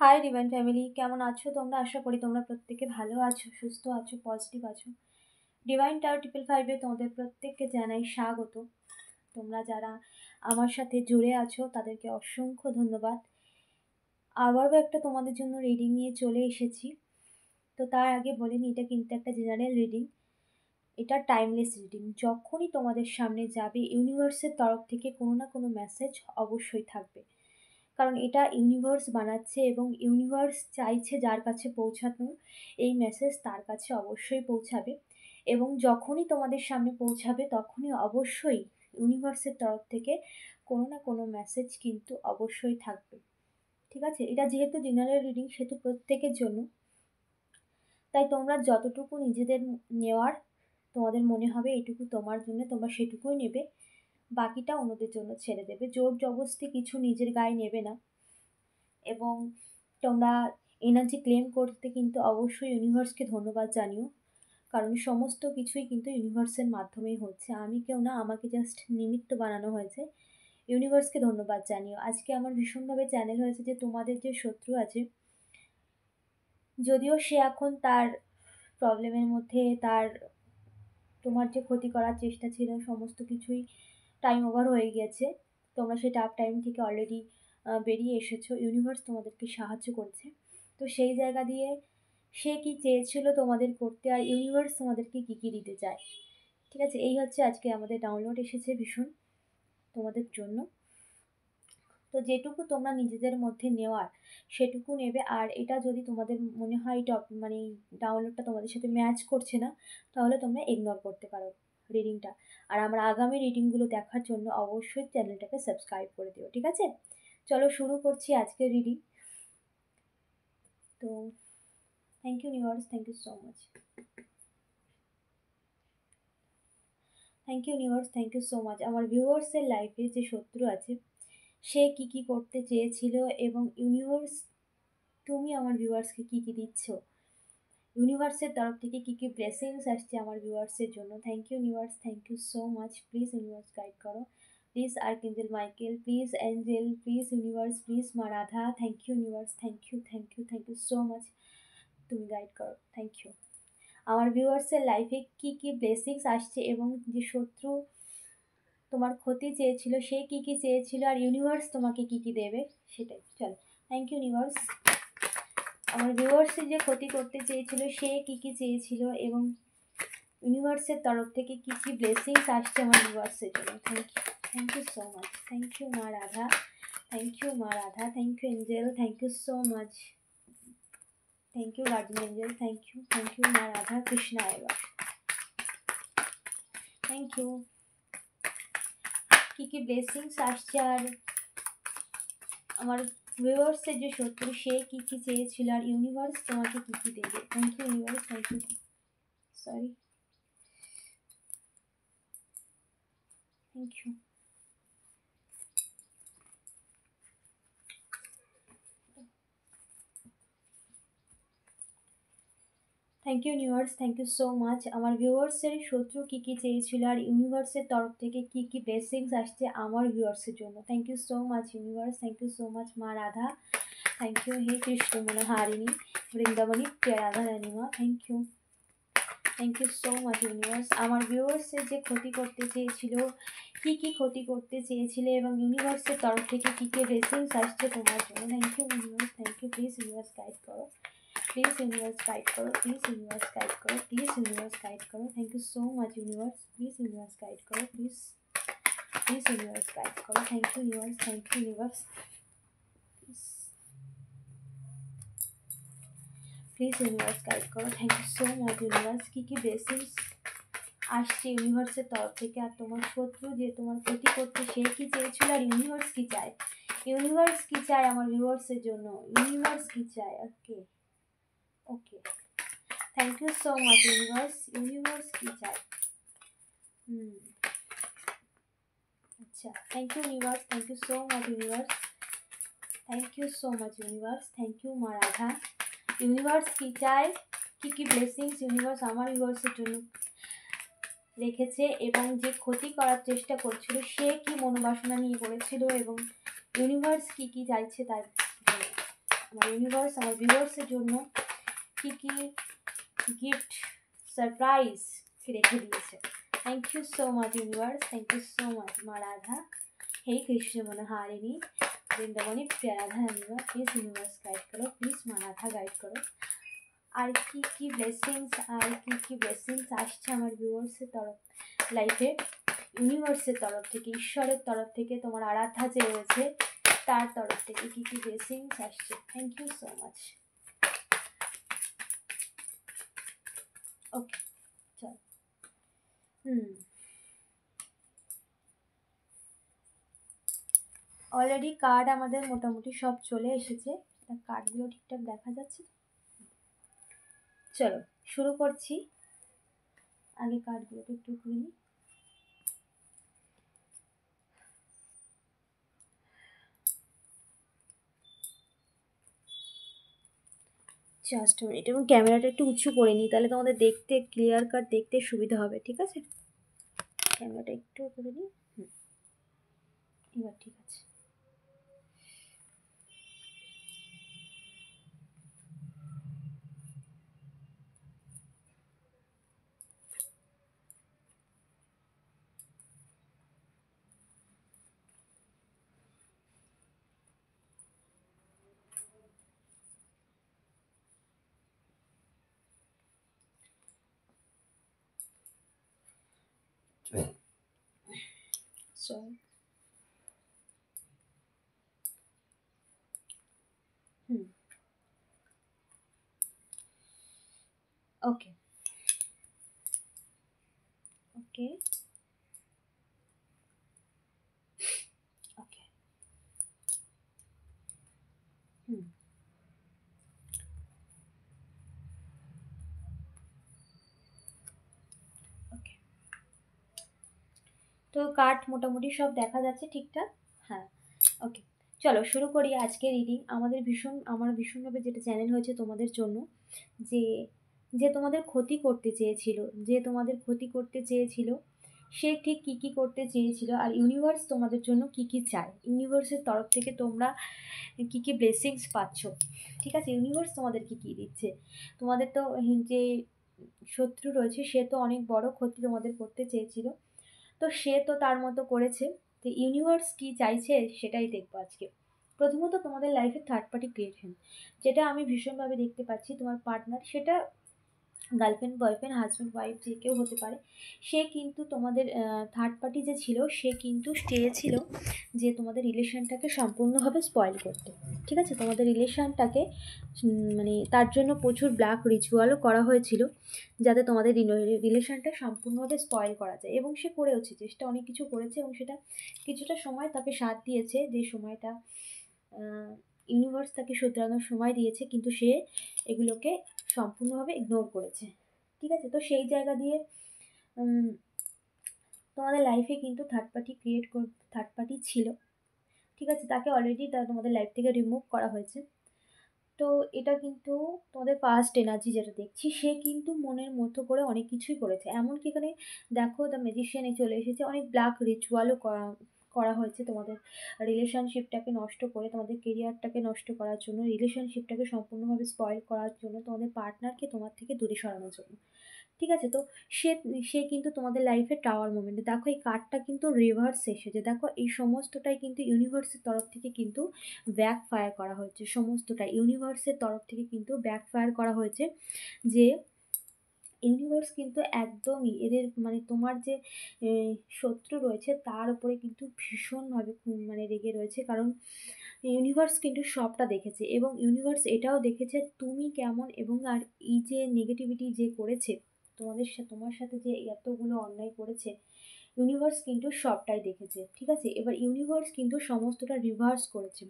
Hi divine family, কেমন আছো তোমরা? আশা করি তোমরা প্রত্যেকে ভালো আছো, সুস্থ আছো, পজিটিভ আছো। ডিভাইন টাওয়ার 555 তোমাদের প্রত্যেককে জানাই স্বাগত। তোমরা যারা আমার সাথে জুড়ে আছো তাদেরকে অসংখ্য ধন্যবাদ। আবারও একটা তোমাদের জন্য রিডিং নিয়ে চলে এসেছি। তো তার আগে বলে নিই, এটা কিন্তু একটা জেনারেল রিডিং, এটা টাইমলেস রিডিং। যখনই তোমাদের সামনে যাবে ইউনিভার্সের তরফ থেকে কোনো না কোনো মেসেজ অবশ্যই থাকবে, কারণ এটা ইউনিভার্স বানাচ্ছে এবং ইউনিভার্স চাইছে যার কাছে পৌঁছানো এই মেসেজ তার কাছে অবশ্যই পৌঁছাবে। এবং যখনই তোমাদের সামনে পৌঁছাবে তখনই অবশ্যই ইউনিভার্সের তরফ থেকে কোনো না কোনো মেসেজ কিন্তু অবশ্যই থাকবে। ঠিক আছে, এটা যেহেতু জেনারেল রিডিং সেহেতু প্রত্যেকের জন্য, তাই তোমরা যতটুকু নিজেদের নেওয়ার তোমাদের মনে হবে এইটুকু তোমার জন্য, তোমরা সেটুকুই নেবে, বাকিটা অন্যদের জন্য ছেড়ে দেবে। জোর জবরদস্তি কিছু নিজের গায়ে নেবে না। এবং তোমরা এনার্জি ক্লেম করতে কিন্তু অবশ্যই ইউনিভার্সকে ধন্যবাদ জানিও, কারণ সমস্ত কিছুই কিন্তু ইউনিভার্সের মাধ্যমেই হচ্ছে। আমি কেউ না, আমাকে জাস্ট নিমিত্ত বানানো হয়েছে। ইউনিভার্সকে ধন্যবাদ জানিও। আজকে আমার ভীষণভাবে চ্যানেল হয়েছে যে তোমাদের যে শত্রু আছে, যদিও সে এখন তার প্রবলেমের মধ্যে, তার তোমার যে ক্ষতি করার চেষ্টা ছিল সমস্ত কিছুই টাইম ওভার হয়ে গেছে, তোমরা সেই টাফ টাইম থেকে অলরেডি বেরিয়ে এসেছো। ইউনিভার্স তোমাদেরকে সাহায্য করছে। তো সেই জায়গা দিয়ে সে কি চেয়েছিল তোমাদের করতে, আর ইউনিভার্স তোমাদেরকে কী কী দিতে চায়, ঠিক আছে, এই হচ্ছে আজকে আমাদের ডাউনলোড এসেছে ভীষণ তোমাদের জন্য। তো যেটুকু তোমরা নিজেদের মধ্যে নেওয়ার সেটুকু নেবে। আর এটা যদি তোমাদের মনে হয় মানে ডাউনলোডটা তোমাদের সাথে ম্যাচ করছে না, তাহলে তোমরা ইগনোর করতে পারো রিডিংটা। আর আমার আগামী রিডিংগুলো দেখার জন্য অবশ্যই চ্যানেলটাকে সাবস্ক্রাইব করে দিও, ঠিক আছে? চলো শুরু করছি আজকের রিডিং। তো thank you universe, thank you so much. Thank you universe, thank you so much. আমার ভিউয়ার্সের লাইফে যে শত্রু আছে সে কি কি করতে চেয়েছিল, এবং ইউনিভার্স তুমি আমার ভিউয়ার্সকে কী কী দিচ্ছ, ইউনিভার্সের তরফ থেকে কী কী ব্লেসিংস আসছে আমার ভিউয়ার্সের জন্য। Thank you universe, thank you so much. Please universe guide করো, please archangel Michael, please angel, please universe, please মা Radha. Thank you universe, thank you, thank you, thank you so much. তুমি গাইড করো, thank you. আমার ভিউয়ার্সের লাইফে কী কী blessings আসছে, এবং যে শত্রু তোমার ক্ষতি চেয়েছিল সে কী কী চেয়েছিল, আর ইউনিভার্স তোমাকে কী কী দেবে সেটাই। চলো, থ্যাংক ইউ ইউনিভার্স। আমার ভিউয়ার্সের যে ক্ষতি করতে চেয়েছিল সে কী কী চেয়েছিল, এবং ইউনিভার্সের তরফ থেকে কী কী ব্লেসিংস আসছে আমার ভিউয়ার্সের জন্য। Thank you so much. Thank you মা রাধা, থ্যাংক ইউ মা Radha, thank you angel, thank you so much. Thank you guardian angel, thank you মা রাধা কৃষ্ণা। এবার থ্যাংক ইউ। কী কী ব্লেসিংস আসছে, আর আমার ভিউয়ার্সের যে শত্রু সে কী কী চেয়েছিল, আর ইউনিভার্স তোমাকে কী কী দেবে। Thank you universe, thank you, sorry, thank you. Thank you universe, thank you so much. আমার ভিউয়ার্সের শত্রু কী কী চেয়েছিল, আর ইউনিভার্সের তরফ থেকে কী কী ব্লেসিংস আসছে আমার ভিউয়ার্সের জন্য। Thank you so much universe, thank you so much মা রাধা। থ্যাংক ইউ হে কৃষ্ণ মনোহারিণী বৃন্দাবনী প্রিয়া রাধা রানীমা। Thank you, thank you so much universe. আমার ভিউয়ার্সের যে ক্ষতি করতে চেয়েছিল, কী কী ক্ষতি করতে চেয়েছিলে, এবং ইউনিভার্সের তরফ থেকে কী কী ব্লেসিংস আসছে তোমার জন্য। Thank you universe, thank you. Please universe guide করো, প্লিজ ইউনিভার্স গাইড করো, প্লিজ ইউনিভার্স গাইড করো, প্লিজ ইউনিভার্স গাইড করো। Thank you so much universe, please universe guide করো, প্লিজ ইউনিভার্স গাইড করো। Thank you universe, thank you universe, please universe guide করো। Thank you so much universe. কী কী blessings আসছে ইউনিভার্সের তরফ থেকে, আর তোমার শত্রু যে তোমার ক্ষতি করতে সে কী চেয়েছিল, আর ইউনিভার্স কী চায়, ইউনিভার্স কী চায় আমার ভিউয়ার্সের জন্য, ইউনিভার্স কী চায়। Okay okay, thank you so much universe. Universe কী চায়, আচ্ছা, thank you universe, thank you so much universe, thank you so much universe, thank you মা রাধা। ইউনিভার্স কী চায়, কী কী ব্লেসিংস ইউনিভার্স আমার ভিউয়ার্সের জন্য রেখেছে, এবং যে ক্ষতি করার চেষ্টা করছিল সে কি মনোবাসনা নিয়ে করেছিল, এবং ইউনিভার্স কী কী চাইছে তার জন্য। আমার ইউনিভার্স আমার ভিউয়ার্সের জন্য কী কী গিফট সারপ্রাইজ রেখে দিয়েছে। Thank you so much universe, thank you so much মা রাধা, हे कृष्ण मनोहारिणी वृंदावनी प्रिया Radha universe, please universe guide करो, प्लीज मा राधा गाइड करो। আর কি ব্লেসিংস আসছে আমার ভিউয়ার্সের তরফ লাইফে, ইউনিভার্সের তরফ থেকে, ঈশ্বরের তরফ থেকে, তোমার আরাধ্যা যে রয়েছে তার তরফ থেকে কি ব্লেসিংস আসছে। Thank you so much. Okay চল। অলরেডি কার্ড আমাদের মোটামুটি সব চলে এসেছে, কার্ডগুলো ঠিকঠাক দেখা যাচ্ছে। চলো শুরু করছি। আগে কার্ডগুলোকে একটু খুলে নিই। জাস্ট মিনিট, এবং ক্যামেরাটা একটু উঁচু করে নিই, তাহলে তোমাদের দেখতে ক্লিয়ার কাট দেখতে সুবিধা হবে। ঠিক আছে, ক্যামেরাটা একটু করে নিই। এবার ঠিক আছে। Sorry. Okay. Okay. Okay. ওকে, তো কার্ড মোটামুটি সব দেখা যাচ্ছে ঠিকঠাক। হ্যাঁ, ওকে চলো শুরু করি আজকে রিডিং। আমার ভীষণভাবে যেটা চ্যানেল হয়েছে তোমাদের জন্য, যে তোমাদের ক্ষতি করতে চেয়েছিল, সে ঠিক কী করতে চেয়েছিল, আর ইউনিভার্স তোমাদের জন্য কী চায়, ইউনিভার্সের তরফ থেকে তোমরা কী ব্লেসিংস পাচ্ছ। ঠিক আছে, ইউনিভার্স তোমাদের কী দিচ্ছে। তোমাদের তো যে শত্রু রয়েছে সে তো অনেক বড় ক্ষতি তোমাদের করতে চেয়েছিল, তো সে তো তার মতো করেছে। তো ইউনিভার্স কি চাইছে সেটাই দেখবো আজকে। প্রথমত তোমাদের লাইফে থার্ড পার্টি ক্রিয়েশন, যেটা আমি ভীষণভাবে দেখতে পাচ্ছি। তোমার পার্টনার, সেটা গার্লফ্রেন্ড, বয়ফ্রেন্ড, হাজব্যান্ড, ওয়াইফ যে কেউ হতে পারে, সে কিন্তু তোমাদের থার্ড পার্টি যে ছিল সে কিন্তু চেয়েছিল যে তোমাদের রিলেশনটাকে সম্পূর্ণভাবে স্পয়েল করতে। ঠিক আছে, তোমাদের রিলেশনটাকে মানে তার জন্য প্রচুর ব্ল্যাক রিচুয়ালও করা হয়েছিল, যাতে তোমাদের রিলেশনটা সম্পূর্ণভাবে স্পয়েল করা যায়, এবং সে করেওছে, চেষ্টা অনেক কিছু করেছে, এবং সেটা কিছুটা সময় তাকে সাথ দিয়েছে, যে সময়টা ইউনিভার্স তাকে শুধরানোর সময় দিয়েছে, কিন্তু সে এগুলোকে সম্পূর্ণভাবে ইগনোর করেছে। ঠিক আছে, তো সেই জায়গা দিয়ে তোমাদের লাইফে কিন্তু থার্ড পার্টি ছিল। ঠিক আছে, তাকে অলরেডি তোমাদের লাইফ থেকে রিমুভ করা হয়েছে। তো এটা কিন্তু তোমাদের পাস্ট এনার্জি যেটা দেখছি, সে কিন্তু মনের মতো করে অনেক কিছুই করেছে। এমনকি এখানে দেখো দ্য ম্যাজিশিয়ানে চলে এসেছে, অনেক ব্ল্যাক রিচুয়ালও করা হয়েছে তোমাদের রিলেশনশিপটাকে নষ্ট করে, তোমাদের কেরিয়ারটাকে নষ্ট করার জন্য, রিলেশনশিপটাকে সম্পূর্ণভাবে স্পয়েল করার জন্য, তোমাদের পার্টনারকে তোমার থেকে দূরে সরানোর জন্য। ঠিক আছে, তো সে কিন্তু তোমাদের লাইফে টাওয়ার মোমেন্ট, দেখো এই কার্ডটা কিন্তু রিভার্স এসেছে। দেখো এই সমস্তটাই কিন্তু ইউনিভার্সের তরফ থেকে কিন্তু ব্যাক ফায়ার করা হয়েছে, সমস্তটাই ইউনিভার্সের তরফ থেকে কিন্তু ব্যাক ফায়ার করা হয়েছে। যে ইউনিভার্স কিন্তু একদমই এদের মানে তোমার যে শত্রু রয়েছে তার উপরে কিন্তু ভীষণভাবে মানে রেগে রয়েছে, কারণ ইউনিভার্স কিন্তু সবটা দেখেছে, এবং ইউনিভার্স এটাও দেখেছে তুমি কেমন, এবং আর এই যে নেগেটিভিটি যে করেছে তোমার সাথে যে এতগুলো অন্যায় করেছে, ইউনিভার্স কিন্তু সবটাই দেখেছে। ঠিক আছে, এবার ইউনিভার্স কিন্তু সমস্তটা রিভার্স করেছে।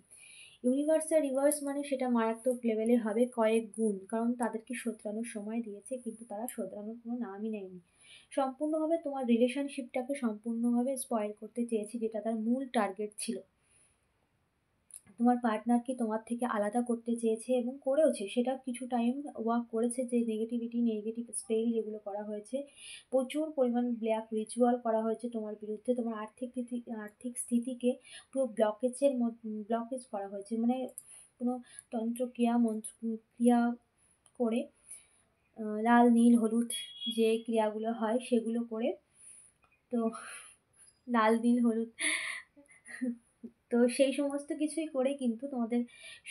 ইউনিভার্সের রিভার্স মানে সেটা মারাত্মক লেভেলে হবে কয়েক গুণ, কারণ তাদেরকে শোধরানোর সময় দিয়েছে, কিন্তু তারা শোধরানোর কোনো নামই নেয়নি। সম্পূর্ণভাবে তোমার রিলেশনশিপটাকে সম্পূর্ণভাবে স্পয়েল করতে চেয়েছে, যেটা তার মূল টার্গেট ছিল। তোমার পার্টনারকে তোমার থেকে আলাদা করতে চেয়েছে, এবং করেওছে, সেটা কিছু টাইম ওয়ার্ক করেছে। যে নেগেটিভ স্পেল যেগুলো করা হয়েছে, প্রচুর পরিমাণ ব্ল্যাক রিচুয়াল করা হয়েছে তোমার বিরুদ্ধে, তোমার আর্থিক স্থিতিকে পুরো ব্লকেজ করা হয়েছে, মানে কোনো তন্ত্রক্রিয়া ক্রিয়া করে লাল নীল হলুদ যে ক্রিয়াগুলো হয় সেগুলো করে, তো লাল নীল হলুদ তো সেই সমস্ত কিছুই করে কিন্তু তোমাদের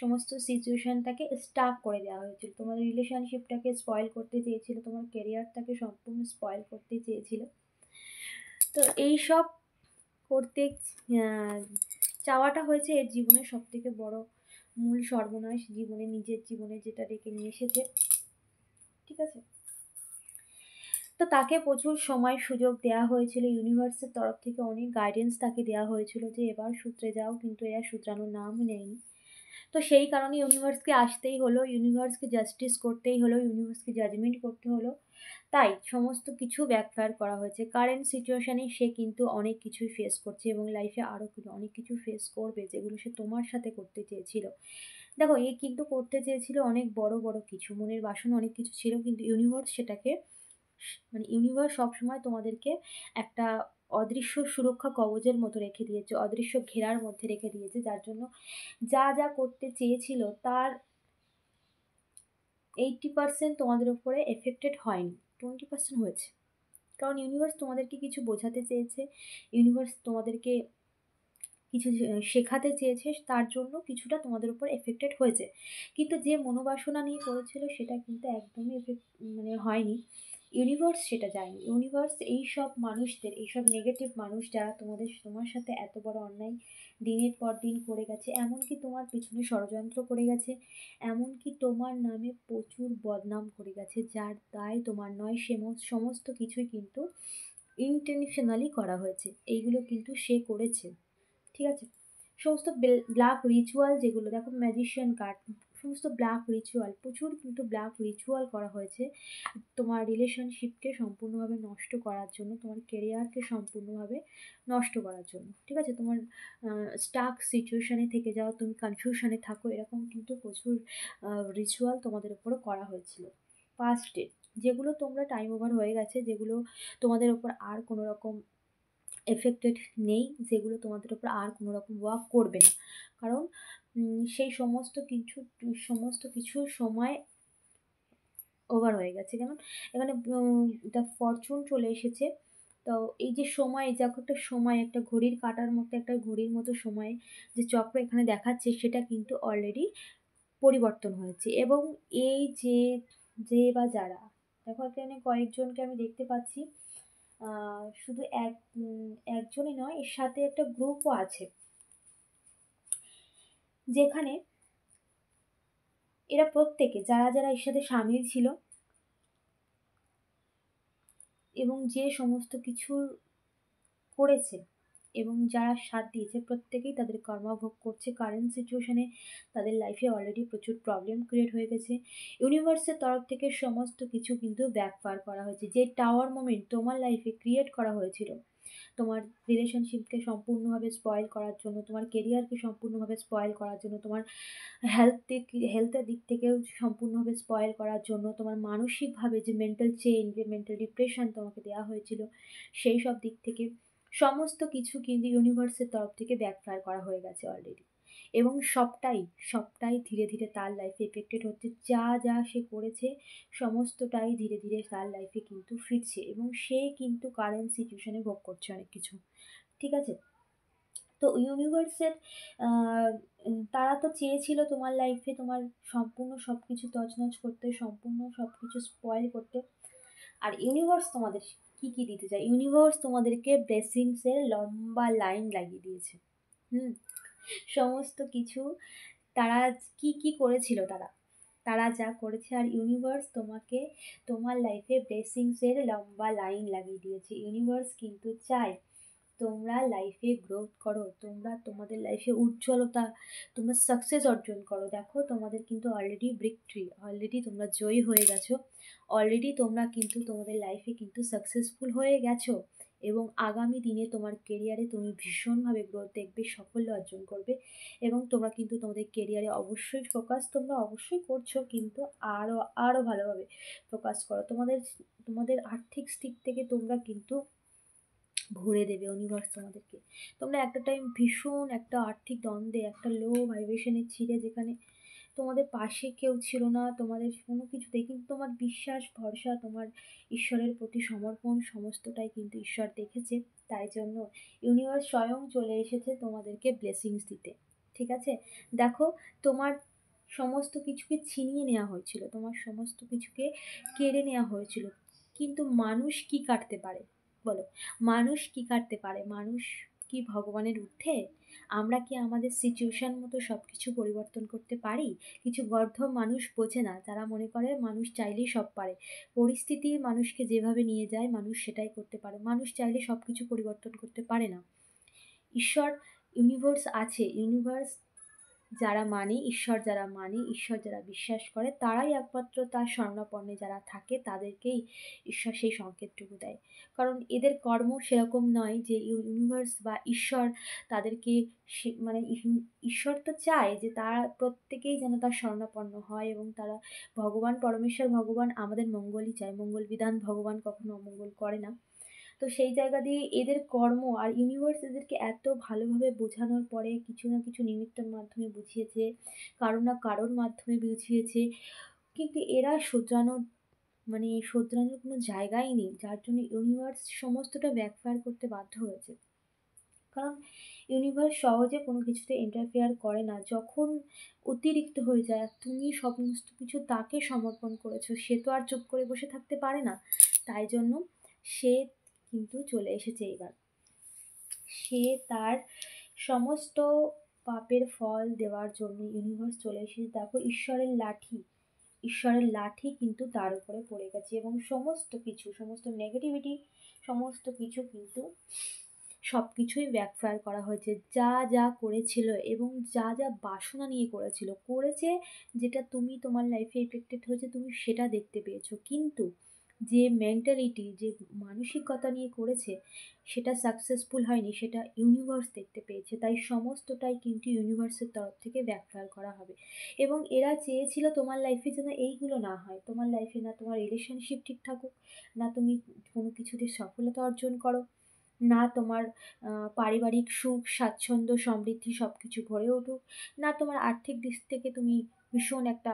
সমস্ত সিচুয়েশনটাকে স্টাক করে দেওয়া হয়েছিল। তোমাদের রিলেশনশিপটাকে স্পয়েল করতে চেয়েছিল, তোমার কেরিয়ারটাকে সম্পূর্ণ স্পয়েল করতে চেয়েছিল। তো এই সব করতে চাওয়াটা হয়েছে এর জীবনের সবথেকে বড় মূল সর্বনাশ, জীবনে নিজের জীবনে যেটা ডেকে নিয়ে এসেছে। ঠিক আছে, তো তাকে প্রচুর সময় সুযোগ দেওয়া হয়েছিল, ইউনিভার্সের তরফ থেকে অনেক গাইডেন্স তাকে দেওয়া হয়েছিল যে এবার শুধরে যাও, কিন্তু এরা শুধরানোর নামই নেয়নি। তো সেই কারণে ইউনিভার্সকে আসতেই হলো, ইউনিভার্সকে জাস্টিস করতেই হলো, ইউনিভার্সকে জাজমেন্ট করতে হলো। তাই সমস্ত কিছু ব্যাকফায়ার করা হয়েছে। কারেন্ট সিচুয়েশানে সে কিন্তু অনেক কিছুই ফেস করছে এবং লাইফে আরও অনেক কিছু ফেস করবে, যেগুলো সে তোমার সাথে করতে চেয়েছিল। দেখো, এ কিন্তু করতে চেয়েছিল অনেক বড় বড় কিছু, মনের বাসনা অনেক কিছু ছিল, কিন্তু ইউনিভার্স সেটাকে মানে ইউনিভার্স সবসময় তোমাদেরকে একটা অদৃশ্য সুরক্ষা কবচের মতো রেখে দিয়েছে, অদৃশ্য ঘেরার মধ্যে রেখে দিয়েছে, যার জন্য যা যা করতে চেয়েছিল তার 80% তোমাদের উপরে এফেক্টেড হয়নি, 20% হয়েছে। কারণ ইউনিভার্স তোমাদেরকে কিছু বোঝাতে চেয়েছে, ইউনিভার্স তোমাদেরকে কিছু শেখাতে চেয়েছে, তার জন্য কিছুটা তোমাদের উপর এফেক্টেড হয়েছে। কিন্তু যে মনোবাসনা নিয়ে করেছিল সেটা কিন্তু একদমই হয়নি, ইউনিভার্স সেটা যায়নি। ইউনিভার্স এই সব মানুষদের, এইসব নেগেটিভ মানুষ যারা তোমার সাথে এত বড় অন্যায় দিনের পর দিন করে গেছে, এমনকি তোমার পিছনে ষড়যন্ত্র করে গেছে, এমনকি তোমার নামে প্রচুর বদনাম করে গেছে, যার দায় তোমার নয়, সমস্ত কিছুই কিন্তু ইন্টেনশনালি করা হয়েছে, এইগুলো কিন্তু সে করেছে। ঠিক আছে, সমস্ত ব্ল্যাক রিচুয়াল যেগুলো, দেখো ম্যাজিশিয়ান কার্ড, সমস্ত ব্ল্যাক রিচুয়াল, প্রচুর কিন্তু ব্ল্যাক রিচুয়াল করা হয়েছে তোমার রিলেশনশিপকে সম্পূর্ণভাবে নষ্ট করার জন্য, তোমার কেরিয়ারকে সম্পূর্ণভাবে নষ্ট করার জন্য। ঠিক আছে, তোমার স্টাক সিচুয়েশানে থেকে যাও, তুমি কনফিউশনে থাকো, এরকম কিন্তু প্রচুর রিচুয়াল তোমাদের উপরে করা হয়েছিল পাস্টে, যেগুলো তোমরা টাইম ওভার হয়ে গেছে, যেগুলো তোমাদের ওপর আর কোনো রকম এফেক্টেড নেই, যেগুলো তোমাদের উপর আর কোনো রকম ওয়ার্ক করবে না। কারণ সেই সমস্ত কিছুর সময় ওভার হয়ে গেছে। কেন, এখানে দ্য ফরচুন চলে এসেছে। তো এই যে সময়, যে একটা সময়, একটা ঘড়ির কাঁটার মতো, একটা ঘড়ির মতো সময় যে চক্র এখানে দেখাচ্ছে, সেটা কিন্তু অলরেডি পরিবর্তন হয়েছে। এবং এই যে বা যারা, দেখো এখানে কয়েকজনকে আমি দেখতে পাচ্ছি, শুধু একজনই নয়, এর সাথে একটা গ্রুপও আছে, যেখানে এরা প্রত্যেকে, যারা যারা এর সাথে সামিল ছিল এবং যে সমস্ত কিছুর করেছে এবং যারা সাথ দিয়েছে, প্রত্যেকেই তাদের কর্মা ভোগ করছে। কারেন্ট সিচুয়েশনে তাদের লাইফে অলরেডি প্রচুর প্রবলেম ক্রিয়েট হয়ে গেছে। ইউনিভার্সের তরফ থেকে সমস্ত কিছু কিন্তু ব্যাকফায়ার করা হয়েছে। যে টাওয়ার মোমেন্ট তোমার লাইফে ক্রিয়েট করা হয়েছিল, তোমার রিলেশনশিপকে সম্পূর্ণভাবে স্পয়েল করার জন্য, তোমার কেরিয়ারকে সম্পূর্ণভাবে স্পয়েল করার জন্য, তোমার হেলথের দিক থেকেও সম্পূর্ণভাবে স্পয়েল করার জন্য, তোমার মানসিকভাবে যে মেন্টাল চেঞ্জ, যে মেন্টাল ডিপ্রেশন তোমাকে দেওয়া হয়েছিল, সেই সব দিক থেকে সমস্ত কিছু কিন্তু ইউনিভার্সের তরফ থেকে ব্যাকফায়ার করা হয়ে গেছে অলরেডি। এবং সবটাই ধীরে ধীরে তার লাইফে এফেক্টেড হচ্ছে। যা যা সে করেছে সমস্তটাই ধীরে ধীরে তার লাইফে কিন্তু ফিরছে, এবং সে কিন্তু কারেন্ট সিচুয়েশনে ভোগ করছে অনেক কিছু। ঠিক আছে, তো ইউনিভার্সের তারা তো চেয়েছিল তোমার লাইফে তোমার সম্পূর্ণ সব কিছু তছনছ করতে, সম্পূর্ণ সব কিছু স্পয়েল করতে। আর ইউনিভার্স তোমাদের কি কি দিতে চায়, ইউনিভার্স তোমাদেরকে ব্লেসিংসের লম্বা লাইন লাগিয়ে দিয়েছে। সমস্ত কিছু তারা কি কি করেছিল, তারা তারা যা করেছে, আর ইউনিভার্স তোমাকে তোমার লাইফে ব্লেসিংসের লম্বা লাইন লাগিয়ে দিয়েছে। ইউনিভার্স কিন্তু চায় তোমরা লাইফে গ্রোথ করো, তোমরা তোমাদের লাইফে উজ্জ্বলতা, তোমরা সাকসেস অর্জন করো। দেখো, তোমাদের কিন্তু অলরেডি ভিক্টরি, অলরেডি তোমরা জয়ী হয়ে গেছো, অলরেডি তোমরা কিন্তু তোমাদের লাইফে কিন্তু সাকসেসফুল হয়ে গেছো। এবং আগামী দিনে তোমার কেরিয়ারে তুমি ভীষণভাবে গ্রোথ দেখবে, সাফল্য অর্জন করবে। এবং তোমরা কিন্তু তোমাদের কেরিয়ারে অবশ্যই ফোকাস তোমরা অবশ্যই করছো, কিন্তু আরও আরও ভালোভাবে ফোকাস করো। তোমাদের আর্থিক দিক থেকে তোমরা কিন্তু ভরে দেবে ইউনিভার্স তোমাদেরকে। তোমরা একটা টাইম ভীষণ একটা আর্থিক দ্বন্দ্বে, একটা লো ভাইব্রেশনে ছিলে, যেখানে তোমাদের পাশে কেউ ছিল না তোমাদের কোনো কিছুতেই, কিন্তু তোমার বিশ্বাস ভরসা, তোমার ঈশ্বরের প্রতি সমর্পণ সমস্তটাই কিন্তু ঈশ্বর দেখেছে। তাই জন্য ইউনিভার্স স্বয়ং চলে এসেছে তোমাদেরকে ব্লেসিংস দিতে। ঠিক আছে, দেখো, তোমার সমস্ত কিছুকে ছিনিয়ে নেওয়া হয়েছিল, তোমার সমস্ত কিছুকে কেড়ে নেওয়া হয়েছিল, কিন্তু মানুষ কি কাটতে পারে বলো? মানুষ কি কাটতে পারে? মানুষ কি ভগবানের ঊর্ধ্বে? আমরা কি আমাদের সিচুয়েশন মতো সব কিছু পরিবর্তন করতে পারি? কিছু গর্ধ মানুষ বোঝে না, যারা মনে করে মানুষ চাইলেই সব পারে। পরিস্থিতি মানুষকে যেভাবে নিয়ে যায় মানুষ সেটাই করতে পারে, মানুষ চাইলে সব কিছু পরিবর্তন করতে পারে না। ঈশ্বর, ইউনিভার্স আছে, ইউনিভার্স যারা মানে, ঈশ্বর যারা মানে, ঈশ্বর যারা বিশ্বাস করে, তারাই একমাত্র তার শরণাপন্নে যারা থাকে তাদেরকেই ঈশ্বর সেই সংকেতটুকু দেয়। কারণ এদের কর্ম সেরকম নয় যে ইউনিভার্স বা ঈশ্বর তাদেরকে মানে ঈশ্বর তো চায় যে তারা প্রত্যেকেই যেন তার শরণাপন্ন হয়, এবং তারা ভগবান পরমেশ্বর ভগবান আমাদের মঙ্গলই চায়, মঙ্গল বিধান ভগবান কখনো অমঙ্গল করে না। তো সেই জায়গা দিয়ে এদের কর্ম আর ইউনিভার্স এদেরকে এত ভালোভাবে বোঝানোর পরে কিছু না কিছু নিমিত্তের মাধ্যমে বুঝিয়েছে, কারো না কারোর মাধ্যমে বুঝিয়েছে, কিন্তু এরা শোধরানোর মানে শোধরানোর কোনো জায়গাই নেই, যার জন্য ইউনিভার্স সমস্তটা ব্যাকফায়ার করতে বাধ্য হয়েছে। কারণ ইউনিভার্স সহজে কোনো কিছুতে ইন্টারফেয়ার করে না, যখন অতিরিক্ত হয়ে যায় তুমি সমস্ত কিছু তাকে সমর্পণ করেছো, সে তো আর চুপ করে বসে থাকতে পারে না। তাই জন্য সে কিন্তু চলে এসেছে এবার, সে তার সমস্ত পাপের ফল দেওয়ার জন্য ইউনিভার্স চলে এসেছে। দেখো, ঈশ্বরের লাঠি কিন্তু তার উপরে পড়ে গেছে, এবং সমস্ত কিছু, সমস্ত নেগেটিভিটি, সমস্ত কিছু কিন্তু সব কিছুই ব্যাকফায়ার করা হয়েছে। যা যা করেছিল এবং যা যা বাসনা নিয়ে করেছে, যেটা তুমি তোমার লাইফে এফেক্টেড হয়েছে তুমি সেটা দেখতে পেয়েছো, কিন্তু যে মেন্টালিটি, যে মানসিকতা নিয়ে করেছে সেটা সাকসেসফুল হয়নি, সেটা ইউনিভার্স দেখতে পেয়েছে। তাই সমস্তটাই কিন্তু ইউনিভার্সের তরফ থেকে ব্যাকফায়ার করা হবে। এবং এরা চেয়েছিল তোমার লাইফে যেন এইগুলো না হয়, তোমার লাইফে না তোমার রিলেশনশিপ ঠিক থাকুক, না তুমি কোনো কিছুতে সফলতা অর্জন করো, না তোমার পারিবারিক সুখ স্বাচ্ছন্দ্য সমৃদ্ধি সব কিছু ভরে উঠুক, না তোমার আর্থিক দিক থেকে তুমি ভীষণ একটা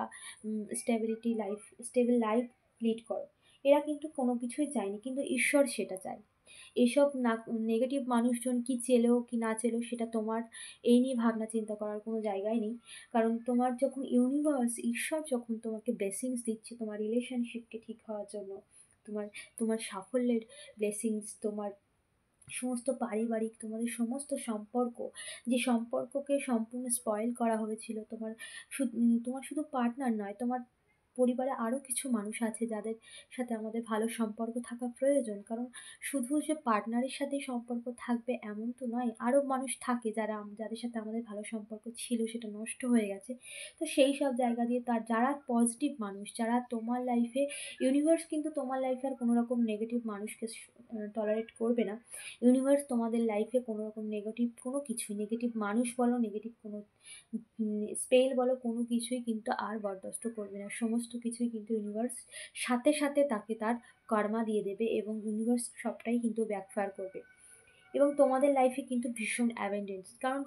স্টেবল লাইফ লিড করো। এরা কিন্তু কোনো কিছুই চায়নি, কিন্তু ঈশ্বর সেটা চায়। এসব না, নেগেটিভ মানুষজন কি চেলেও কি না চেলেও সেটা তোমার এই নিয়ে ভাবনা চিন্তা করার কোনো জায়গায় নেই। কারণ তোমার যখন ইউনিভার্স, ঈশ্বর যখন তোমাকে ব্লেসিংস দিচ্ছে তোমার রিলেশনশিপকে ঠিক হওয়ার জন্য, তোমার তোমার সাফল্যের ব্লেসিংস, তোমার সমস্ত পারিবারিক, তোমাদের সমস্ত সম্পর্ক, যে সম্পর্ককে সম্পূর্ণ স্পয়েল করা হয়েছিল, তোমার শুধু পার্টনার নয়, তোমার পরিবারে আরও কিছু মানুষ আছে যাদের সাথে আমাদের ভালো সম্পর্ক থাকা প্রয়োজন। কারণ শুধু যে পার্টনারের সাথেই সম্পর্ক থাকবে এমন তো নয়, আরও মানুষ থাকে যাদের সাথে আমাদের ভালো সম্পর্ক ছিল সেটা নষ্ট হয়ে গেছে। তো সেই সব জায়গা দিয়ে যারা পজিটিভ মানুষ, যারা তোমার লাইফে, ইউনিভার্স কিন্তু তোমার লাইফে আর কোনো রকম নেগেটিভ মানুষকে টলারেট করবে না। ইউনিভার্স তোমাদের লাইফে কোনো রকম নেগেটিভ মানুষ বলো, নেগেটিভ কোনো স্পেল বলো, কোনো কিছুই কিন্তু আর বরদাস্ত করবে না। সমস্ত কিছুই কিন্তু ইউনিভার্স সাথে সাথে তাকে তার কর্মা দিয়ে দেবে, এবং ইউনিভার্স সবটাই কিন্তু ব্যাকফায়ার করবে। এবং তোমাদের লাইফে কিন্তু ভীষণ অ্যাবেন্ডেন্স, কারণ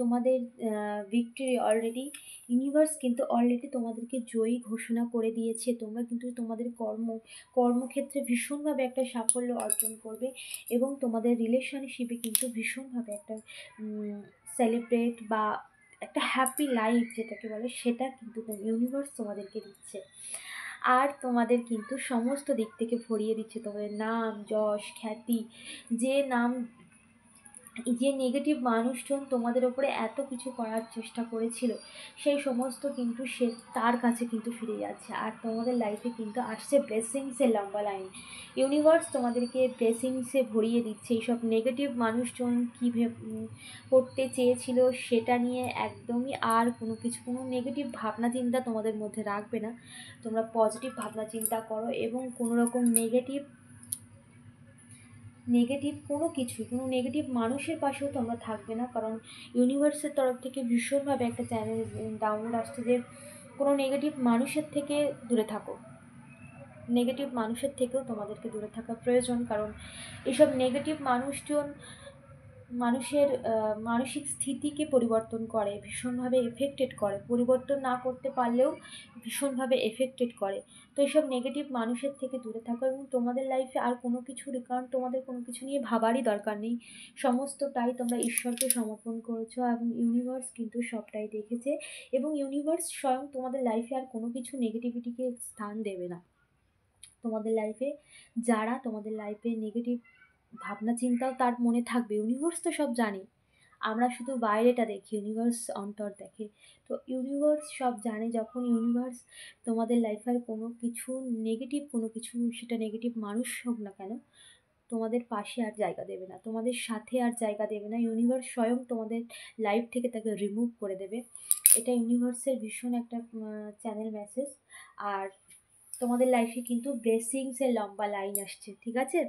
তোমাদের ভিক্টরি অলরেডি, ইউনিভার্স কিন্তু অলরেডি তোমাদেরকে জয়ী ঘোষণা করে দিয়েছে। তোমরা কিন্তু তোমাদের কর্মক্ষেত্রে ভীষণভাবে একটা সাফল্য অর্জন করবে, এবং তোমাদের রিলেশনশিপে কিন্তু ভীষণভাবে একটা সেলিব্রেট বা একটা হ্যাপি লাইফ যেটাকে বলে সেটা কিন্তু ইউনিভার্স তোমাদেরকে দিচ্ছে। আর তোমাদের কিন্তু সমস্ত দিক থেকে ভরিয়ে দিচ্ছে, তোমাদের নাম যশ খ্যাতি, যে নাম, যে নেগেটিভ মানুষজন তোমাদের ওপরে এত কিছু করার চেষ্টা করেছিল সেই সমস্ত কিন্তু সে তার কাছে কিন্তু ফিরে যাচ্ছে, আর তোমাদের লাইফে কিন্তু আসছে ব্লেসিংসের লম্বা লাইন। ইউনিভার্স তোমাদেরকে ব্লেসিংসে ভরিয়ে দিচ্ছে। এইসব নেগেটিভ মানুষজন কী করতে চেয়েছিল সেটা নিয়ে একদমই আর কোনো নেগেটিভ ভাবনা চিন্তা তোমাদের মধ্যে রাখবে না। তোমরা পজিটিভ ভাবনা চিন্তা করো, এবং কোনো রকম নেগেটিভ কোনো নেগেটিভ মানুষের পাশেও তোমরা থাকবে না। কারণ ইউনিভার্সের তরফ থেকে ভীষণভাবে একটা চ্যানেল ডাউনলোড আসছে যে কোনো নেগেটিভ মানুষের থেকে দূরে থাকো, নেগেটিভ মানুষের থেকেও তোমাদেরকে দূরে থাকা প্রয়োজন। কারণ এইসব নেগেটিভ মানুষজন মানুষের মানসিক স্থিতিকে পরিবর্তন করে, ভীষণভাবে এফেক্টেড করে, পরিবর্তন না করতে পারলেও ভীষণভাবে এফেক্টেড করে। তো এইসব নেগেটিভ মানুষের থেকে দূরে থাকো এবং তোমাদের লাইফে আর কোনো কিছুর, কারণ তোমাদের কোনো কিছু নিয়ে ভাবারই দরকার নেই, সমস্তটাই তোমরা ঈশ্বরকে সমর্পণ করেছো এবং ইউনিভার্স কিন্তু সবটাই দেখেছে এবং ইউনিভার্স স্বয়ং তোমাদের লাইফে আর কোনো কিছু নেগেটিভিটিকে স্থান দেবে না। তোমাদের লাইফে যারা তোমাদের লাইফে নেগেটিভ ভাবনা চিন্তাও তার মনে থাকবে, ইউনিভার্স তো সব জানে, আমরা শুধু বাইরেটা দেখি, ইউনিভার্স অন্তর দেখে। তো ইউনিভার্স সব জানে, যখন ইউনিভার্স তোমাদের লাইফের কোনো কিছু নেগেটিভ, কোনো কিছু সেটা নেগেটিভ মানুষ হোক না কেন, তোমাদের পাশে আর জায়গা দেবে না, তোমাদের সাথে আর জায়গা দেবে না, ইউনিভার্স স্বয়ং তোমাদের লাইফ থেকে তাকে রিমুভ করে দেবে। এটা ইউনিভার্সের ভীষণ একটা চ্যানেল মেসেজ। আর তোমাদের লাইফে কিন্তু ব্লেসিংসের লম্বা লাইন আসছে, ঠিক আছে?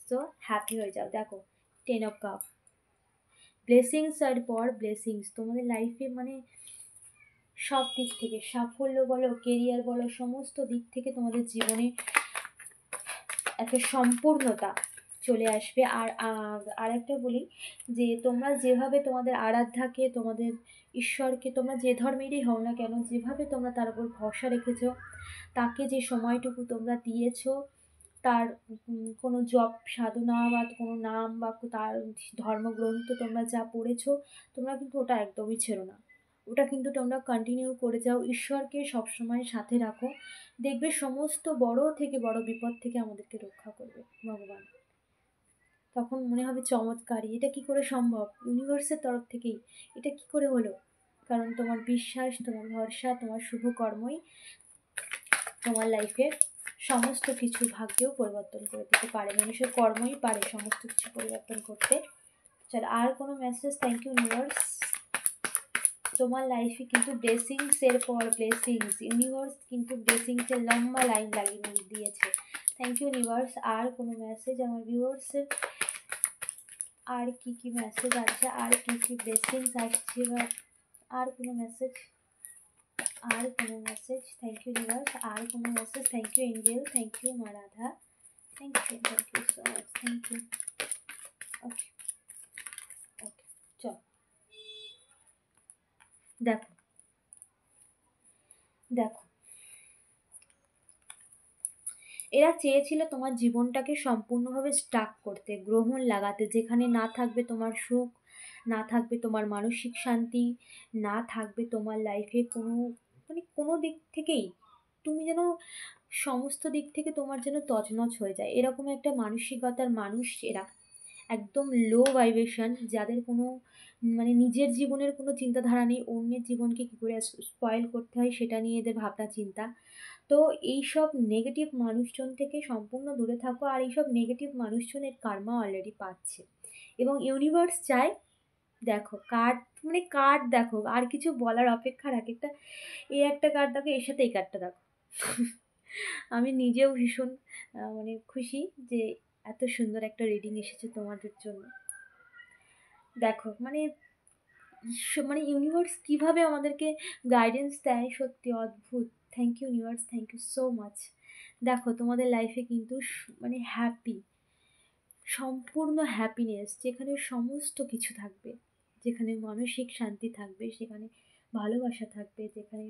সো হ্যাপি হয়ে যাও। দেখো 10 অফ কাপ, ব্লেসিংস আর পর ব্লেসিংস তোমাদের লাইফে, মানে সব দিক থেকে সাফল্য বলো, কেরিয়ার বলো, সমস্ত দিক থেকে তোমাদের জীবনে একটা সম্পূর্ণতা চলে আসবে। আর একটা বলি যে তোমরা যেভাবে তোমাদের আরাধ্যাকে, তোমাদের ঈশ্বরকে, তোমরা যে ধর্মেরই হও না কেন, যেভাবে তোমরা তার উপর ভরসা রেখেছো, তাকে যে সময়টুকু তোমরা দিয়েছো, তার কোনো জপ সাধনা বা কোনো নাম বা তার ধর্মগ্রন্থ তোমরা যা পড়েছো, তোমরা কিন্তু ওটা একদমই ছেড়ো না, ওটা কিন্তু তোমরা কন্টিনিউ করে যাও, ঈশ্বরকে সবসময় সাথে রাখো, দেখবে সমস্ত বড় থেকে বড় বিপদ থেকে আমাদেরকে রক্ষা করবে ভগবান। তখন মনে হবে চমৎকারই, এটা কি করে সম্ভব, ইউনিভার্সের তরফ থেকেই, এটা কি করে হলো, কারণ তোমার বিশ্বাস, তোমার ভরসা, তোমার শুভ কর্মই তোমার লাইফে সমস্ত কিছু ভাগ্যেও পরিবর্তন করে দিতে পারে, মানুষের কর্মই পারে সমস্ত কিছু পরিবর্তন করতে। চল আর কোনো মেসেজ? থ্যাংক ইউ ইউনিভার্স, তোমার লাইফে কিন্তু ব্লেসিংসের পর ব্লেসিংস, ইউনিভার্স কিন্তু ব্লেসিংসের লম্বা লাইন লাগিয়ে দিয়েছে। Thank you universe. আর কোনো মেসেজ আমার ভিউয়ার্সের? আর কি কি মেসেজ আছে, আর কি কি ব্লেসিংস আসছে, বা আর কোনো মেসেজ? আর কোনো মেসেজ? Thank you universe. আর কোনো message? Thank you angel, thank you মা Radha, thank you so much, thank you. Okay okay, চল দেখো দেখো, এরা চেয়েছিল তোমার জীবনটাকে সম্পূর্ণভাবে স্টাক করতে, গ্রহণ লাগাতে, যেখানে না থাকবে তোমার সুখ, না থাকবে তোমার মানসিক শান্তি, না থাকবে তোমার লাইফে কোনো, মানে কোনো দিক থেকেই তুমি যেন, সমস্ত দিক থেকে তোমার যেন তছনছ হয়ে যায়, এরকম একটা মানসিকতার মানুষ এরা, একদম লো ভাইব্রেশন, যাদের কোনো মানে নিজের জীবনের কোনো চিন্তাধারা নেই, অন্যের জীবনকে কী করে স্পয়েল করতে হয় সেটা নিয়ে এদের ভাবনা চিন্তা। তো এইসব নেগেটিভ মানুষজন থেকে সম্পূর্ণ দূরে থাকো, আর এইসব নেগেটিভ মানুষজনের কার্মা অলরেডি পাচ্ছে এবং ইউনিভার্স চায়, দেখো কার্ড, মানে কার্ড দেখো, আর কিছু বলার অপেক্ষা রাখে, একটা এই একটা কার্ড দেখো, এর সাথে এই কার্ডটা দেখো। আমি নিজেও ভীষণ মানে খুশি যে এত সুন্দর একটা রিডিং এসেছে তোমাদের জন্য। দেখো মানে মানে ইউনিভার্স কিভাবে আমাদেরকে গাইডেন্স দেয়, সত্যি অদ্ভুত। Thank you universe, thank you so much. দেখো তোমাদের লাইফে কিন্তু মানে হ্যাপি, সম্পূর্ণ হ্যাপিনেস, যেখানে সমস্ত কিছু থাকবে, যেখানে মানসিক শান্তি থাকবে, সেখানে ভালোবাসা থাকবে, যেখানে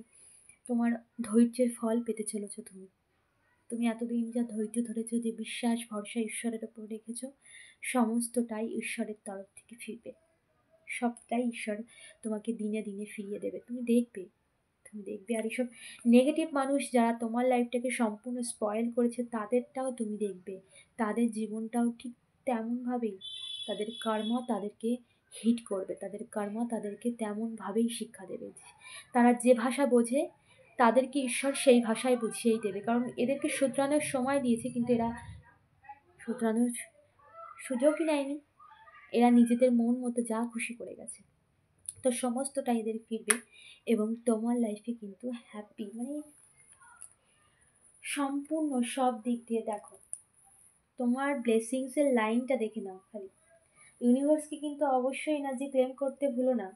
তোমার ধৈর্যের ফল পেতে চলেছো তুমি। তুমি এতদিন যা ধৈর্য ধরেছো, যে বিশ্বাস ভরসা ঈশ্বরের ওপর রেখেছো, সমস্তটাই ঈশ্বরের তরফ থেকে ফিরবে, সবটাই ঈশ্বর তোমাকে দিনে দিনে ফিরিয়ে দেবে, তুমি দেখবে, তুমি দেখবে। আর এইসব নেগেটিভ মানুষ যারা তোমার লাইফটাকে সম্পূর্ণ স্পয়েল করেছে, তাদেরটাও তুমি দেখবে, তাদের জীবনটাও ঠিক তেমনভাবেই, তাদের কর্ম তাদেরকে হিট করবে, তাদের কর্ম তাদেরকে তেমনভাবেই শিক্ষা দেবে, তারা যে ভাষা বোঝে তাদেরকে ঈশ্বর সেই ভাষায় বুঝিয়েই দেবে, কারণ এদেরকে শুধরানোর সময় দিয়েছে, কিন্তু এরা শুধরানোর সুযোগই নেয়নি, এরা নিজেদের মন মতো যা খুশি করে গেছে। তো সমস্তটা এদের ফিরবে এবং তোমার লাইফে কিন্তু হ্যাপি, মানে সম্পূর্ণ সব দিক দিয়ে। দেখো তোমার ব্লেসিংসের লাইনটা দেখে নাও খালি, ইউনিভার্সকে কিন্তু অবশ্যই এনার্জি ক্লেম করতে ভুলো না,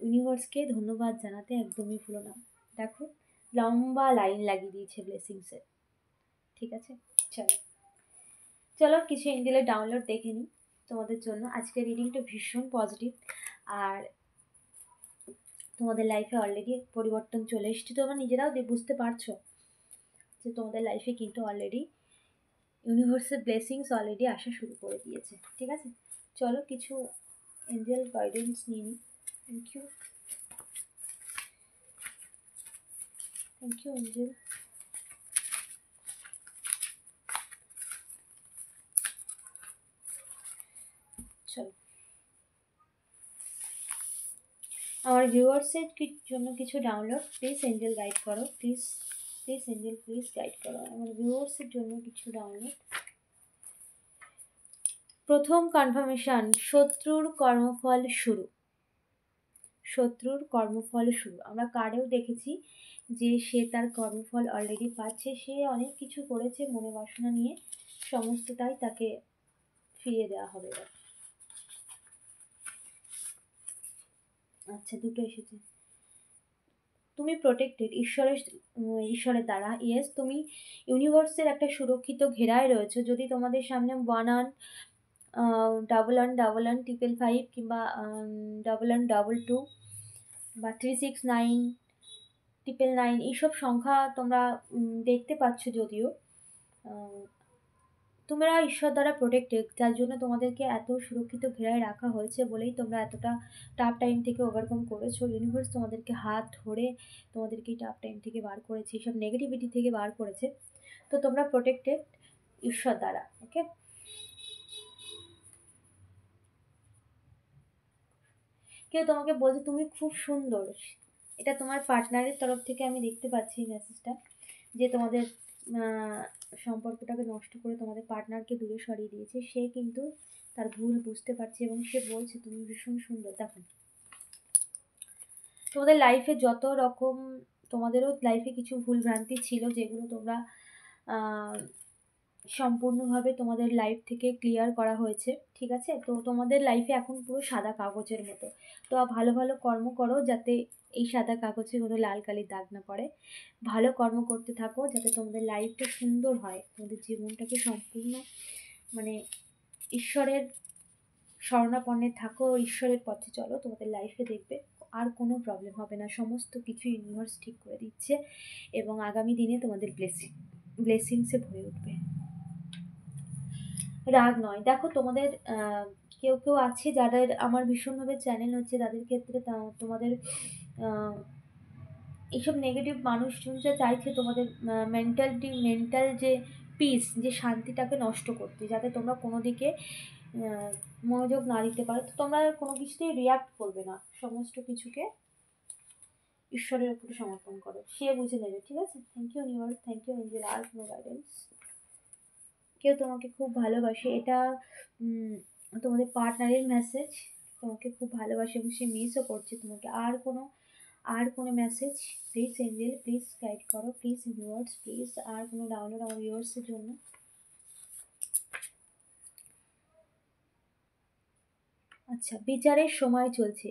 ইউনিভার্সকে ধন্যবাদ জানাতে একদমই ভুলো না। দেখো লম্বা লাইন লাগিয়ে দিয়েছে ব্লেসিংসের, ঠিক আছে? চলো চলো কিছু এঞ্জেলের ডাউনলোড দেখে নিই। তোমাদের জন্য আজকের রিডিংটা ভীষণ পজিটিভ। আর তোমাদের লাইফে অলরেডি পরিবর্তন চলে এসেছে, তোমরা নিজেরাও বুঝতে পারছো যে তোমাদের লাইফে কিন্তু অলরেডি ইউনিভার্সের ব্লেসিংস অলরেডি আসা শুরু করে দিয়েছে। ঠিক আছে, চলো কিছু এঞ্জেল গাইডেন্স নিয়ে নিই। Thank you angel. চলো আমার ভিউয়ার্সের জন্য কিছু ডাউনলোড, প্লিজ এঞ্জেল গাইড করো, প্লিজ এঞ্জেল প্লিজ গাইড করো আমার ভিউয়ার্সের জন্য কিছু ডাউনলোড। প্রথম কনফার্মেশন, শত্রুর কর্মফল শুরু। আমরা কার্ডেও দেখেছি যে সে তার কর্মফল অলরেডি পাচ্ছে। সে অনেক কিছু করেছে মনে বাসনা নিয়ে, সমস্তটাই তাকে ফিরিয়ে দেওয়া হবে। আচ্ছা, দুটো এসেছে। তুমি প্রোটেক্টেড ঈশ্বরের দ্বারা। ইয়েস, তুমি ইউনিভার্সের একটা সুরক্ষিত ঘেরায় রয়েছে। যদি তোমাদের সামনে 1111 555 কিংবা 1122 বা 369 999 এইসব সংখ্যা তোমরা দেখতে পাচ্ছ, যদিও তোমরা ঈশ্বর দ্বারা প্রোটেক্টেড, যার জন্য তোমাদেরকে এত সুরক্ষিত ঘেরায় রাখা হয়েছে বলেই তোমরা এতটা টাফ টাইম থেকে ওভারকাম করেছো। ইউনিভার্স তোমাদেরকে হাত ধরে তোমাদেরকে এই টাফ টাইম থেকে বার করেছে, এইসব নেগেটিভিটি থেকে বার করেছে। তো তোমরা প্রোটেক্টেড ঈশ্বর দ্বারা। ওকে, কেউ তোমাকে বলছে তুমি খুব সুন্দর, এটা তোমার পার্টনারের তরফ থেকে আমি দেখতে পাচ্ছি এই মেসেজটা, যে তোমাদের সম্পর্কটাকে নষ্ট করে তোমাদের পার্টনারকে দূরে সরিয়ে দিয়েছে। সে কিন্তু তার ভুল বুঝতে পারছে এবং সে বলছে তুমি ভীষণ সুন্দর। দেখো, তোমাদের লাইফে যত রকম, তোমাদেরও লাইফে কিছু ভুল ভ্রান্তি ছিল যেগুলো তোমরা সম্পূর্ণভাবে তোমাদের লাইফ থেকে ক্লিয়ার করা হয়েছে। ঠিক আছে, তো তোমাদের লাইফে এখন পুরো সাদা কাগজের মতো। তো ভালো ভালো কর্ম করো যাতে এই সাদা কাগজে কোনো লাল কালির দাগ না পড়ে। ভালো কর্ম করতে থাকো যাতে তোমাদের লাইফটা সুন্দর হয়, তোমাদের জীবনটাকে সম্পূর্ণ মানে ঈশ্বরের শরণাপন্নে থাকো, ঈশ্বরের পথে চলো, তোমাদের লাইফে দেখবে আর কোনো প্রবলেম হবে না। সমস্ত কিছু ইউনিভার্স ঠিক করে দিচ্ছে এবং আগামী দিনে তোমাদের ব্লেসিংসে ভরে উঠবে। রাগ নয়, দেখো তোমাদের কেউ কেউ আছে যাদের আমার ভীষণভাবে চ্যানেল হচ্ছে, তাদের ক্ষেত্রে তোমাদের এইসব নেগেটিভ মানুষজন যা চাইছে তোমাদের মেন্টাল যে পিস, যে শান্তিটাকে নষ্ট করতে, যাতে তোমরা কোনো দিকে মনোযোগ না দিতে পারো। তো তোমরা কোনো কিছুতেই রিয়াক্ট করবে না, সমস্ত কিছুকে ঈশ্বরের উপরে সমর্পণ করো, সে বুঝে নেবে। ঠিক আছে, thank you universe, thank you angel, আর কোনো গাইডেন্স। কেউ তোমাকে খুব ভালোবাসে, এটা তোমাদের পার্টনারের মেসেজ, তোমাকে খুব ভালোবাসে এবং সে মিসও করছে তোমাকে। আর কোনো message please angel please guide করো, প্লিজ ইউনিভার্স প্লিজ। আর কোনো ডাউনলোড আমার ভিউয়ার্সের জন্য। আচ্ছা, বিচারের সময় চলছে।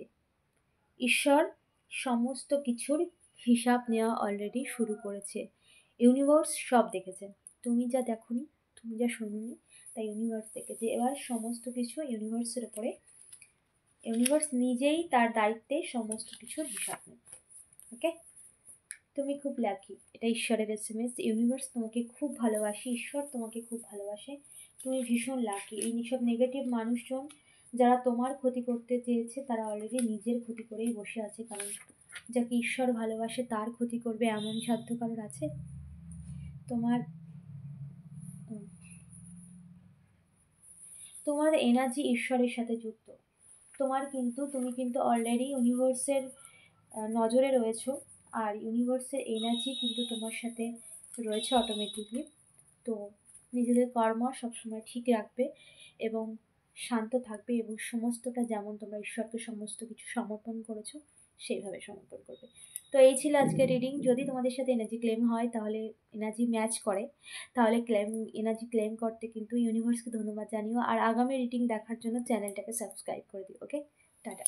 ঈশ্বর সমস্ত কিছুর হিসাব নেওয়া অলরেডি শুরু করেছে। ইউনিভার্স সব দেখেছে, তুমি যা দেখোনি, তুমি যা শোনোনি, তাই ইউনিভার্স দেখেছে। এবার সমস্ত কিছু ইউনিভার্সের উপরে, ইউনিভার্স নিজেই তার দায়িত্বে সমস্ত কিছুর হিসাব নেবে। ওকে, তুমি খুব লাকি, এটা ঈশ্বরের এসএমএস। ইউনিভার্স তোমাকে খুব ভালোবাসে, ঈশ্বর তোমাকে খুব ভালোবাসে, তুমি ভীষণ লাকি। এই সব নেগেটিভ মানুষজন যারা তোমার ক্ষতি করতে চেয়েছে, তারা অলরেডি নিজের ক্ষতি করেই বসে আছে। কারণ যাকে ঈশ্বর ভালোবাসে তার ক্ষতি করবে এমন সাধ্য কারোর আছে? তোমার এনার্জি ঈশ্বরের সাথে যুক্ত। তুমি কিন্তু অলরেডি ইউনিভার্সের নজরে রয়েছো, আর ইউনিভার্সের এনার্জি কিন্তু তোমার সাথে রয়েছে অটোমেটিকলি। তো নিজেদের কর্ম সবসময় ঠিক রাখবে এবং শান্ত থাকবে, এবং সমস্তটা যেমন তোমরা ঈশ্বরকে সমস্ত কিছু সমর্পণ করেছো সেইভাবে সমর্পণ করবে। তো এই ছিল আজকে রিডিং। যদি তোমাদের সাথে এনার্জি ক্লেম হয়, তাহলে এনার্জি ম্যাচ করে, তাহলে এনার্জি ক্লেম করতে কিন্তু ইউনিভার্সকে ধন্যবাদ জানিও। আর আগামী রিডিং দেখার জন্য চ্যানেলটাকে সাবস্ক্রাইব করে দিও। ওকে, টাটা।